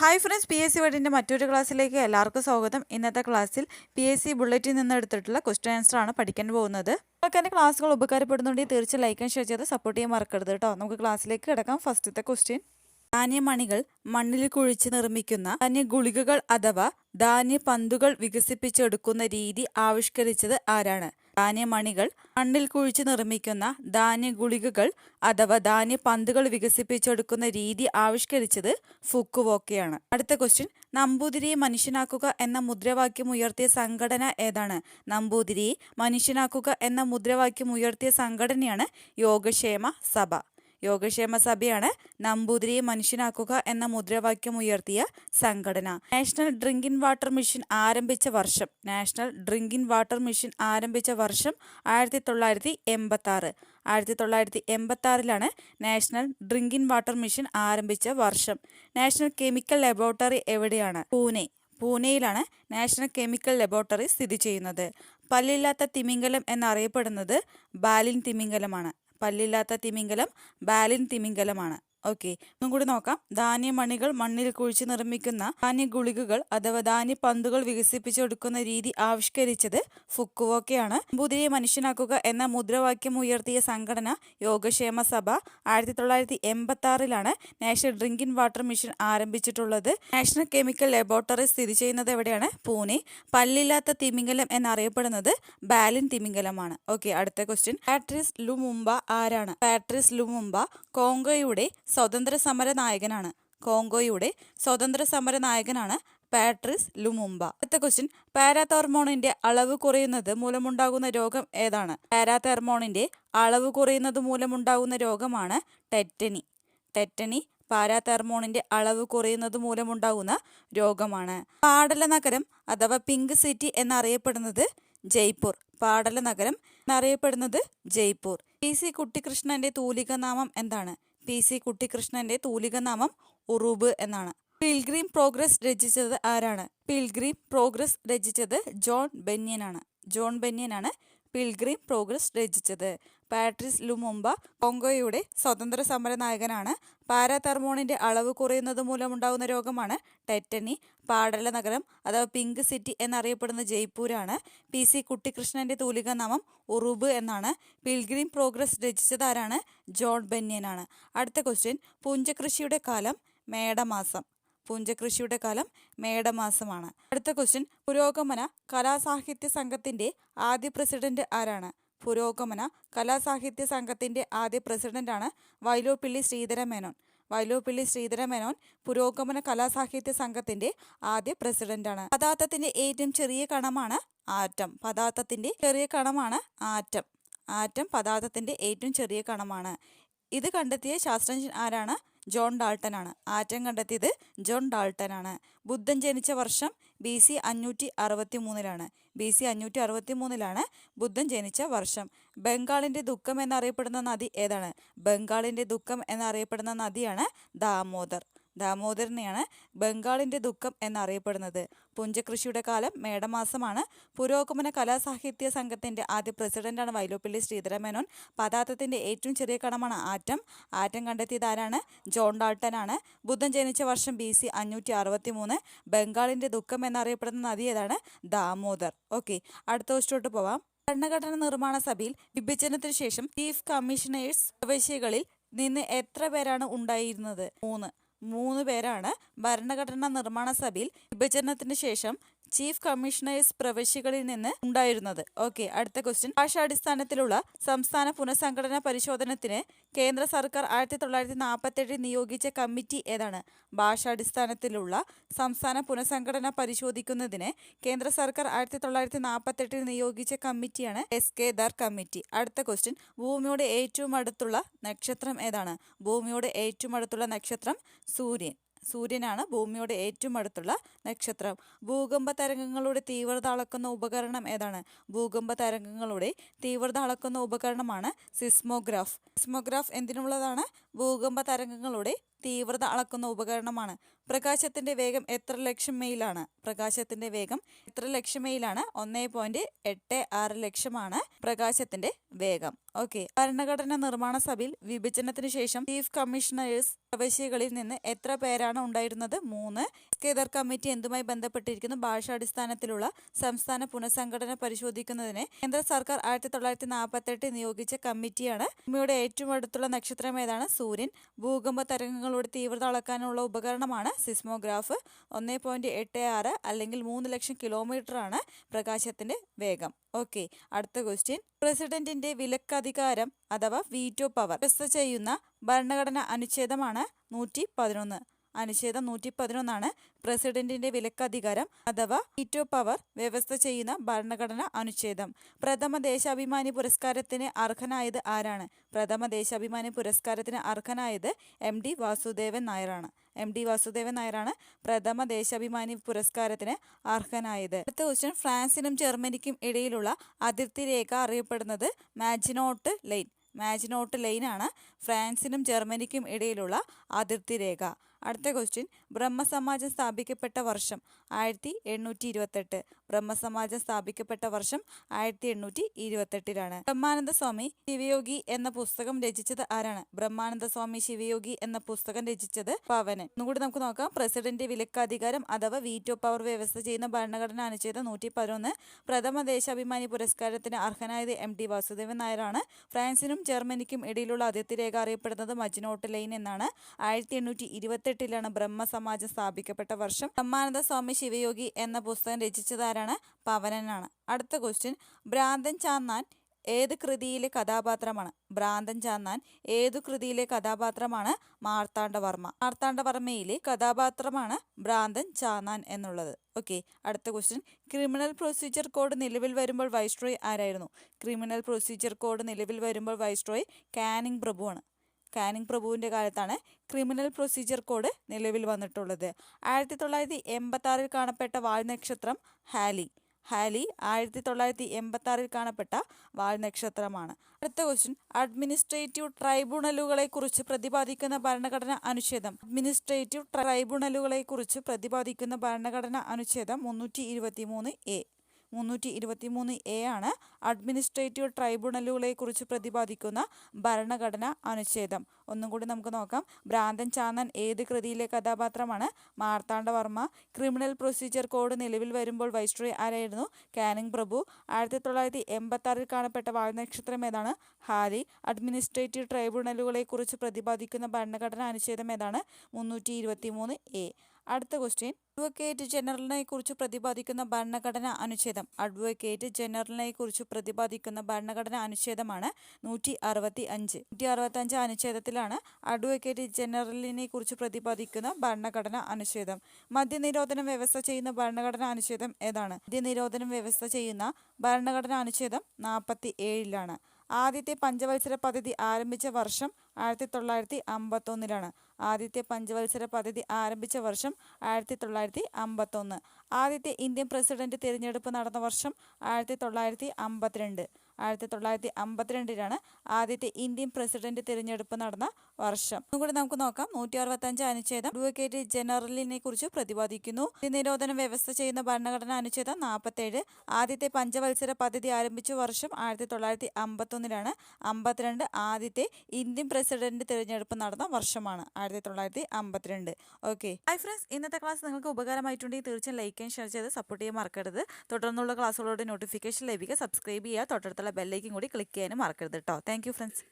Hi friends, PSC വേർഡിൻ്റെ മറ്റൊരു ക്ലാസ്സിലേക്ക് എല്ലാവർക്കും സ്വാഗതം. ഇന്നത്തെ ക്ലാസ്സിൽ PSC ബുള്ളറ്റിൽ നിന്ന് എടുത്തിട്ടുള്ള ക്വസ്റ്റ്യൻ ആൻസർ ആണ് പഠിക്കാൻ പോകുന്നത്. നിങ്ങൾക്ക് എൻ്റെ ക്ലാസ്സുകൾ ഉപകാരപ്പെടുന്നുണ്ടെങ്കിൽ തീർച്ചയായും ലൈക്ക് ആൻഡ് ഷെയർ ചെയ്ത് സപ്പോർട്ട് ചെയ്യാൻ മറക്കരുത് കേട്ടോ. നമുക്ക് ക്ലാസ്സിലേക്ക് കിടക്കാം. ഫസ്റ്റത്തെ ക്വസ്റ്റ്യൻ: ധാന്യമണികൾ മണ്ണിൽ കുഴിച്ച് നിർമ്മിക്കുന്ന ധാന്യഗുളികകൾ അഥവാ ധാന്യപന്തുകൾ വികസിപ്പിച്ചെടുക്കുന്ന രീതി ആവിഷ്കരിച്ചത് ആരാണ്? ധാന്യമണികൾ മണ്ണിൽ കുഴിച്ച് നിർമ്മിക്കുന്ന ധാന്യഗുളികകൾ അഥവാ ധാന്യപന്തുകൾ വികസിപ്പിച്ചെടുക്കുന്ന രീതി ആവിഷ്കരിച്ചത് ഫുക്കുവോക്കയാണ്. അടുത്ത ക്വസ്റ്റ്യൻ: നമ്പൂതിരിയെ മനുഷ്യനാക്കുക എന്ന മുദ്രാവാക്യം ഉയർത്തിയ സംഘടന ഏതാണ്? നമ്പൂതിരിയെ മനുഷ്യനാക്കുക എന്ന മുദ്രാവാക്യം ഉയർത്തിയ സംഘടനയാണ് യോഗക്ഷേമ സഭ. യോഗക്ഷേമ സഭയാണ് നമ്പൂതിരിയെ മനുഷ്യനാക്കുക എന്ന മുദ്രാവാക്യം ഉയർത്തിയ സംഘടന. നാഷണൽ ഡ്രിങ്കിംഗ് വാട്ടർ മിഷൻ ആരംഭിച്ച വർഷം? നാഷണൽ ഡ്രിങ്കിംഗ് വാട്ടർ മിഷൻ ആരംഭിച്ച വർഷം 1986. 1986 നാഷണൽ ഡ്രിങ്കിംഗ് വാട്ടർ മിഷൻ ആരംഭിച്ച വർഷം. നാഷണൽ കെമിക്കൽ ലബോറട്ടറി എവിടെയാണ്? പൂനെയിലാണ് നാഷണൽ കെമിക്കൽ ലബോറട്ടറി സ്ഥിതി ചെയ്യുന്നത്. പല്ലില്ലാത്ത തിമിംഗലം എന്നറിയപ്പെടുന്നത് ബാലിൻ തിമിംഗലമാണ്. പല്ലില്ലാത്ത തിമിംഗലം ബാലിൻ തിമിംഗലമാണ്. ഓക്കെ, ഒന്നും കൂടി നോക്കാം. ധാന്യമണികൾ മണ്ണിൽ കുഴിച്ച് നിർമ്മിക്കുന്ന ധാന്യഗുളികകൾ അഥവാ ധാന്യപന്തുകൾ വികസിപ്പിച്ചെടുക്കുന്ന രീതി ആവിഷ്കരിച്ചത് ഫുക്കുവോക്കയാണ്. നമ്പൂതിരിയെ മനുഷ്യനാക്കുക എന്ന മുദ്രാവാക്യം ഉയർത്തിയ സംഘടന Yogakshema Sabha. 1986 national drinking water mission ആരംഭിച്ചിട്ടുള്ളത്. നാഷണൽ കെമിക്കൽ ലബോറട്ടറി സ്ഥിതി ചെയ്യുന്നത് എവിടെയാണ്? പൂനെ. പല്ലില്ലാത്ത തിമിംഗലം എന്നറിയപ്പെടുന്നത് ബാലിൻ തിമിംഗലമാണ്. ഓക്കെ, അടുത്ത ക്വസ്റ്റ്യൻ: പാട്രിസ് ലുമുംബ ആരാണ്? പാട്രിസ് ലുമുംബ കോങ്കോയുടെ സ്വതന്ത്ര സമര നായകനാണ്. കോങ്കോയുടെ സ്വതന്ത്ര സമര നായകനാണ് പാട്രിസ് ലുമുംബ. അടുത്ത ക്വസ്റ്റ്യൻ: പാരാതെർമോണിന്റെ അളവ് കുറയുന്നത് മൂലമുണ്ടാകുന്ന രോഗം ഏതാണ്? പാരാതെർമോണിന്റെ അളവ് കുറയുന്നത് മൂലമുണ്ടാകുന്ന രോഗമാണ് ടെറ്റനി. ടെറ്റനി പാരാതെർമോണിന്റെ അളവ് കുറയുന്നത് മൂലമുണ്ടാകുന്ന രോഗമാണ്. പാടല നഗരം അഥവാ പിങ്ക് സിറ്റി എന്നറിയപ്പെടുന്നത് ജയ്പൂർ. പാടല നഗരം എന്നറിയപ്പെടുന്നത് ജയ്പൂർ. PC കുട്ടിക്കൃഷ്ണന്റെ തൂലിക നാമം എന്താണ്? PC കുട്ടിക്കൃഷ്ണന്റെ തൂലിക നാമം ഉറൂബ് എന്നാണ്. പിൽഗ്രിം പ്രോഗ്രസ് രചിച്ചത് ആരാണ്? പിൽഗ്രിം പ്രോഗ്രസ് രചിച്ചത് ജോൺ ബെന്യനാണ്. ജോൺ ബെന്യനാണ് പിൽഗ്രിം പ്രോഗ്രസ് രചിച്ചത്. പാട്രിസ് ലുമുംബ കോങ്കോയുടെ സ്വതന്ത്ര സമര നായകനാണ്. പാരാതെർമോണിന്റെ അളവ് കുറയുന്നത് മൂലമുണ്ടാകുന്ന രോഗമാണ് ടെറ്റനി. പാടല നഗരം അഥവാ പിങ്ക് സിറ്റി എന്നറിയപ്പെടുന്ന ജയ്പൂരാണ്. PC കുട്ടിക്കൃഷ്ണന്റെ തൂലിക നാമം ഉറൂബ് എന്നാണ്. പിൽഗ്രിം പ്രോഗ്രസ് രചിച്ചത് ആരാണ്? ജോൺ ബെന്യനാണ്. അടുത്ത ക്വസ്റ്റ്യൻ: പുഞ്ചകൃഷിയുടെ കാലം മേടമാസം. പുഞ്ചകൃഷിയുടെ കാലം മേടമാസമാണ്. അടുത്ത ക്വസ്റ്റ്യൻ: പുരോഗമന കലാസാഹിത്യ സംഘത്തിന്റെ ആദ്യ പ്രസിഡന്റ് ആരാണ്? പുരോഗമന കലാസാഹിത്യ സംഘത്തിന്റെ ആദ്യ പ്രസിഡന്റാണ് വൈലോപ്പിള്ളി ശ്രീധരമേനോൻ. വൈലോപ്പിള്ളി ശ്രീധരമേനോൻ പുരോഗമന കലാസാഹിത്യ സംഘത്തിന്റെ ആദ്യ പ്രസിഡന്റാണ്. പദാർത്ഥത്തിന്റെ ഏറ്റവും ചെറിയ കണമാണ് ആറ്റം. പദാർത്ഥത്തിന്റെ ചെറിയ കണമാണ് ആറ്റം. ആറ്റം പദാർത്ഥത്തിന്റെ ഏറ്റവും ചെറിയ കണമാണ്. ഇത് കണ്ടെത്തിയ ശാസ്ത്രജ്ഞൻ ആരാണ്? ജോൺ ഡാൾട്ടൺ ആണ്. ആറ്റം കണ്ടെത്തിയത് ജോൺ ഡാൾട്ടൺ ആണ്. ബുദ്ധൻ ജനിച്ച വർഷം BC 563. BC 563 ബുദ്ധൻ ജനിച്ച വർഷം. ബംഗാളിന്റെ ദുഃഖം എന്നറിയപ്പെടുന്ന നദി ഏതാണ്? ബംഗാളിന്റെ ദുഃഖം എന്നറിയപ്പെടുന്ന നദിയാണ് ദാമോദർ. ദാമോദരനെയാണ് ബംഗാളിന്റെ ദുഃഖം എന്നറിയപ്പെടുന്നത്. പുഞ്ചകൃഷിയുടെ കാലം മേടമാസമാണ്. പുരോഗമന കലാസാഹിത്യ സംഘത്തിന്റെ ആദ്യ പ്രസിഡന്റാണ് വൈലോപ്പിള്ളി ശ്രീധരമേനോൻ. പദാർത്ഥത്തിന്റെ ഏറ്റവും ചെറിയ കണമാണ് ആറ്റം. ആറ്റം കണ്ടെത്തിയത് ആരാണ്? ജോൺ ഡാൾട്ടൺ ആണ്. ബുദ്ധൻ ജനിച്ച വർഷം BC 563. ബംഗാളിന്റെ ദുഃഖം എന്നറിയപ്പെടുന്ന നദി ഏതാണ്? ദാമോദർ. ഓക്കെ, അടുത്ത ക്വസ്റ്റ്യനിലോട്ട് പോവാം. ഭരണഘടനാ നിർമ്മാണ സഭയിൽ വിഭജനത്തിന് ശേഷം ചീഫ് കമ്മീഷണേഴ്സ് പ്രവിശ്യകളിൽ നിന്ന് എത്ര പേരാണ് ഉണ്ടായിരുന്നത്? 3 പേരാണ് ഭരണഘടനാ നിർമ്മാണ സഭയിൽ വിഭജനത്തിന് ശേഷം ചീഫ് കമ്മീഷണേഴ്സ് പ്രവിശ്യകളിൽ നിന്ന് ഉണ്ടായിരുന്നത്. ഓക്കെ, അടുത്ത ക്വസ്റ്റ്യൻ: ഭാഷാടിസ്ഥാനത്തിലുള്ള സംസ്ഥാന പുനഃസംഘടനാ പരിശോധനത്തിന് കേന്ദ്ര സർക്കാർ 1947 നിയോഗിച്ച കമ്മിറ്റി ഏതാണ്? ഭാഷാടിസ്ഥാനത്തിലുള്ള സംസ്ഥാന പുനഃസംഘടന പരിശോധിക്കുന്നതിന് കേന്ദ്ര സർക്കാർ 1947 നിയോഗിച്ച കമ്മിറ്റിയാണ് SK ധർ കമ്മിറ്റി. അടുത്ത ക്വസ്റ്റ്യൻ: ഭൂമിയുടെ ഏറ്റവും അടുത്തുള്ള നക്ഷത്രം ഏതാണ്? ഭൂമിയുടെ ഏറ്റവും അടുത്തുള്ള നക്ഷത്രം സൂര്യൻ. സൂര്യനാണ് ഭൂമിയുടെ ഏറ്റവും അടുത്തുള്ള നക്ഷത്രം. ഭൂകമ്പ തരംഗങ്ങളുടെ തീവ്രത അളക്കുന്ന ഉപകരണം ഏതാണ്? ഭൂകമ്പ തരംഗങ്ങളുടെ തീവ്രത അളക്കുന്ന ഉപകരണമാണ് സിസ്മോഗ്രാഫ്. സിസ്മോഗ്രാഫ് എന്തിനുള്ളതാണ്? ഭൂകമ്പ തരംഗങ്ങളുടെ തീവ്രത അളക്കുന്ന ഉപകരണമാണ്. പ്രകാശത്തിന്റെ വേഗം എത്ര ലക്ഷം മൈലാണ്? പ്രകാശത്തിന്റെ വേഗം എത്ര ലക്ഷം മൈലാണ്? 1.86 ലക്ഷമാണ് പ്രകാശത്തിന്റെ വേഗം. ഓക്കെ. ഭരണഘടനാ നിർമ്മാണ സഭയിൽ വിഭജനത്തിന് ശേഷം ചീഫ് കമ്മീഷണേഴ്സ് പ്രവിശ്യകളിൽ നിന്ന് എത്ര പേരാണ് ഉണ്ടായിരുന്നത്? 3. കേദർ കമ്മിറ്റി എന്തുമായി ബന്ധപ്പെട്ടിരിക്കുന്നു? ഭാഷാടിസ്ഥാനത്തിലുള്ള സംസ്ഥാന പുനഃസംഘടന പരിശോധിക്കുന്നതിന് കേന്ദ്ര സർക്കാർ 1948 നിയോഗിച്ച കമ്മിറ്റിയാണ്. ഭൂമിയുടെ ഏറ്റവും അടുത്തുള്ള നക്ഷത്രം ഏതാണ്? സൂര്യൻ. ഭൂകമ്പ തരംഗങ്ങളുടെ തീവ്രത അളക്കാനുള്ള ഉപകരണമാണ് സിസ്മോഗ്രാഫ്. 1.86 അല്ലെങ്കിൽ 3 ലക്ഷം കിലോമീറ്ററാണ് പ്രകാശത്തിന്റെ വേഗം. ഓക്കെ. അടുത്ത ക്വസ്റ്റ്യൻ. പ്രസിഡന്റിന്റെ വിലക്കധികാരം അഥവാ വീറ്റോ പവർ വ്യവസ്ഥ ചെയ്യുന്ന ഭരണഘടനാ അനുച്ഛേദമാണ് 111. അനുച്ഛേദം 111 പ്രസിഡന്റിന്റെ വിലക്കധികാരം അഥവാ വീറ്റോ പവർ വ്യവസ്ഥ ചെയ്യുന്ന ഭരണഘടനാ അനുച്ഛേദം. പ്രഥമ ദേശാഭിമാനി പുരസ്കാരത്തിന് അർഹനായത് ആരാണ്? പ്രഥമ ദേശാഭിമാനി പുരസ്കാരത്തിന് അർഹനായത് MD വാസുദേവൻ നായരാണ്. MD വാസുദേവൻ നായരാണ് പ്രഥമ ദേശാഭിമാനി പുരസ്കാരത്തിന് അർഹനായത്. അടുത്ത ക്വസ്റ്റ്യൻ. ഫ്രാൻസിനും ജർമ്മനിക്കും ഇടയിലുള്ള അതിർത്തി രേഖ അറിയപ്പെടുന്നത് മാജിനോട്ട് ലൈൻ. മാജിനോട്ട് ലൈനാണ് ഫ്രാൻസിനും ജർമ്മനിക്കും ഇടയിലുള്ള അതിർത്തി രേഖ. അടുത്ത ക്വസ്റ്റ്യൻ. ബ്രഹ്മസമാജം സ്ഥാപിക്കപ്പെട്ട വർഷം? 1828. ബ്രഹ്മസമാജം സ്ഥാപിക്കപ്പെട്ട വർഷം 1828 ബ്രഹ്മാനന്ദ സ്വാമി ശിവയോഗി എന്ന പുസ്തകം രചിച്ചത് ആരാണ്? ബ്രഹ്മാനന്ദ സ്വാമി ശിവയോഗി എന്ന പുസ്തകം രചിച്ചത് പവനൻ. ഒന്നുകൂടി നമുക്ക് നോക്കാം. പ്രസിഡന്റ് വിലക്കധികാരം അഥവാ വീറ്റോ പവർ വ്യവസ്ഥ ചെയ്യുന്ന ഭരണഘടനാ അനുച്ഛേദം 111. പ്രഥമ ദേശാഭിമാനി പുരസ്കാരത്തിന് അർഹനായത് MD വാസുദേവൻ നായരാണ്. ഫ്രാൻസിനും ജർമ്മനിക്കും ഇടയിലുള്ള അതിർത്തി രേഖ അറിയപ്പെടുന്നത് മജിനോട്ട് ലൈൻ എന്നാണ്. 1828 ബ്രഹ്മസമാജം സ്ഥാപിക്കപ്പെട്ട വർഷം. ബ്രഹ്മാനന്ദ സ്വാമി ശിവയോഗി എന്ന പുസ്തകം രചിച്ചതാരാണ്? പവനനാണ്. അടുത്ത ക്വസ്റ്റ്യൻ. ഭ്രാന്തൻ ചാന്നാൻ ഏത് കൃതിയിലെ കഥാപാത്രമാണ്? ഭ്രാന്തൻ ചാന്നാൻ ഏതു കൃതിയിലെ കഥാപാത്രമാണ്? മാർത്താണ്ഡവർമ്മ. മാർത്താണ്ഡവർമ്മയിലെ കഥാപാത്രമാണ് ഭ്രാന്തൻ ചാന്നാൻ എന്നുള്ളത്. ഓക്കെ. അടുത്ത ക്വസ്റ്റ്യൻ. ക്രിമിനൽ പ്രൊസീജിയർ കോഡ് നിലവിൽ വരുമ്പോൾ വൈസ്രോയ് ആരായിരുന്നു? ക്രിമിനൽ പ്രൊസീജിയർ കോഡ് നിലവിൽ വരുമ്പോൾ വൈസ്രോയ് കാനിങ് പ്രഭുവാണ്. കാനിങ് പ്രഭുവിൻ്റെ കാലത്താണ് ക്രിമിനൽ പ്രൊസീജിയർ കോഡ് നിലവിൽ വന്നിട്ടുള്ളത്. 1986 കാണപ്പെട്ട വാൽനക്ഷത്രം ഹാലി. ഹാലി 1986 കാണപ്പെട്ട വാൽനക്ഷത്രമാണ്. അടുത്ത ക്വസ്റ്റ്യൻ. അഡ്മിനിസ്ട്രേറ്റീവ് ട്രൈബ്യൂണലുകളെ കുറിച്ച് പ്രതിപാദിക്കുന്ന ഭരണഘടനാ അനുച്ഛേദം? അഡ്മിനിസ്ട്രേറ്റീവ് ട്രൈബ്യൂണലുകളെ കുറിച്ച് പ്രതിപാദിക്കുന്ന ഭരണഘടനാ അനുച്ഛേദം 323A. 323A ആണ് അഡ്മിനിസ്ട്രേറ്റീവ് ട്രൈബ്യൂണലുകളെ കുറിച്ച് പ്രതിപാദിക്കുന്ന ഭരണഘടനാ അനുച്ഛേദം. ഒന്നും കൂടി നമുക്ക് നോക്കാം. ഭ്രാന്തൻ ചാന്നാൻ ഏത് കൃതിയിലെ കഥാപാത്രമാണ്? മാർത്താണ്ഡവർമ്മ. ക്രിമിനൽ പ്രൊസീജിയർ കോഡ് നിലവിൽ വരുമ്പോൾ വൈസ്രോയ് ആരായിരുന്നു? കാനിങ് പ്രഭു. 1986 കാണപ്പെട്ട വാൽനക്ഷത്രം ഏതാണ്? ഹാലി. അഡ്മിനിസ്ട്രേറ്റീവ് ട്രൈബ്യൂണലുകളെ കുറിച്ച് പ്രതിപാദിക്കുന്ന ഭരണഘടനാ അനുച്ഛേദം ഏതാണ്? 323A. അടുത്ത ക്വസ്റ്റ്യൻ. അഡ്വക്കേറ്റ് ജനറലിനെ കുറിച്ച് പ്രതിപാദിക്കുന്ന ഭരണഘടനാ അനുച്ഛേദം? അഡ്വക്കേറ്റ് ജനറലിനെ കുറിച്ച് പ്രതിപാദിക്കുന്ന ഭരണഘടനാ അനുച്ഛേദമാണ് 165. 165 അനുച്ഛേദത്തിലാണ് അഡ്വക്കേറ്റ് ജനറലിനെ കുറിച്ച് പ്രതിപാദിക്കുന്ന ഭരണഘടനാ അനുച്ഛേദം. മദ്യനിരോധനം വ്യവസ്ഥ ചെയ്യുന്ന ഭരണഘടനാ അനുച്ഛേദം ഏതാണ്? മദ്യനിരോധനം വ്യവസ്ഥ ചെയ്യുന്ന ഭരണഘടനാ അനുച്ഛേദം 47. ആദ്യത്തെ പഞ്ചവത്സര പദ്ധതി ആരംഭിച്ച വർഷം 1951. ആദ്യത്തെ പഞ്ചവത്സര പദ്ധതി ആരംഭിച്ച വർഷം 1951. ആദ്യത്തെ ഇന്ത്യൻ പ്രസിഡന്റ് തിരഞ്ഞെടുപ്പ് നടന്ന വർഷം 1952. 1952 ആദ്യത്തെ ഇന്ത്യൻ പ്രസിഡന്റ് തിരഞ്ഞെടുപ്പ് നടന്ന വർഷം. ഒന്നുകൂടി നമുക്ക് നോക്കാം. 165 അനുച്ഛേദം അഡ്വക്കേറ്റ് ജനറലിനെ കുറിച്ച് പ്രതിപാദിക്കുന്നു. നിരോധനം വ്യവസ്ഥ ചെയ്യുന്ന ഭരണഘടനാ അനുച്ഛേദം 47. ആദ്യത്തെ പഞ്ചവത്സര പദ്ധതി ആരംഭിച്ച വർഷം 1951. 52 ആദ്യത്തെ ഇന്ത്യൻ പ്രസിഡന്റ് തിരഞ്ഞെടുപ്പ് നടന്ന വർഷമാണ് 1952. ഓക്കെ. ഹായ് ഫ്രണ്ട്സ്, ഇന്നത്തെ ക്ലാസ് നിങ്ങൾക്ക് ഉപകാരമായിട്ടുണ്ടെങ്കിൽ തീർച്ചയായും ലൈക്ക് ആൻഡ് ഷെയർ ചെയ്ത് സപ്പോർട്ട് ചെയ്യാൻ മറക്കരുത്. തുടർന്നുള്ള ക്ലാസ്സുകളോട് നോട്ടിഫിക്കേഷൻ ലഭിക്കുക. സബ്സ്ക്രൈബ് ചെയ്യുക. തൊട്ടടുത്തുള്ള ബെല്ലൈക്കും കൂടി ക്ലിക്ക് ചെയ്യാനും മറക്കരുത് കേട്ടോ. Thank you friends.